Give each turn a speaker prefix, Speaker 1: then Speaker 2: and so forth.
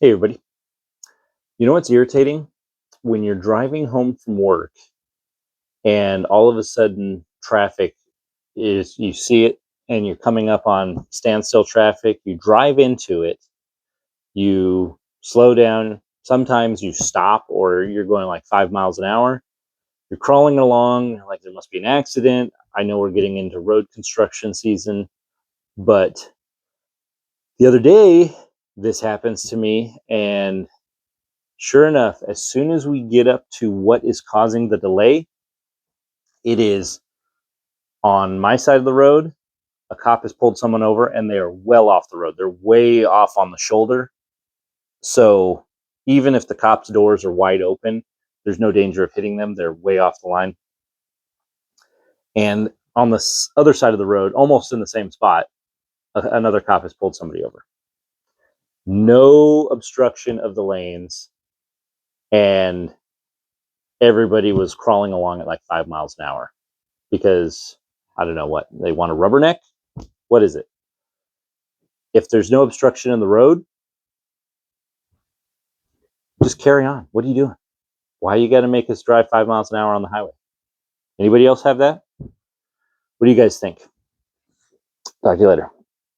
Speaker 1: Hey, everybody. You know what's irritating? When you're driving home from work and all of a sudden traffic is, you see it and you're coming up on standstill traffic, you drive into it, you slow down. Sometimes you stop or you're going like 5 miles an hour. You're crawling along, you're like there must be an accident. I know we're getting into road construction season, but the other day this happens to me, and sure enough, as soon as we get up to what is causing the delay, it is on my side of the road. A cop has pulled someone over and they are well off the road. They're way off on the shoulder. So even if the cop's doors are wide open, there's no danger of hitting them. They're way off the line. And on the other side of the road, almost in the same spot, another cop has pulled somebody over. No obstruction of the lanes. And everybody was crawling along at like 5 miles an hour because I don't know what they want to rubberneck. What is it? If there's no obstruction in the road, just carry on. What are you doing? Why you got to make us drive 5 miles an hour on the highway? Anybody else have that? What do you guys think? Talk to you later.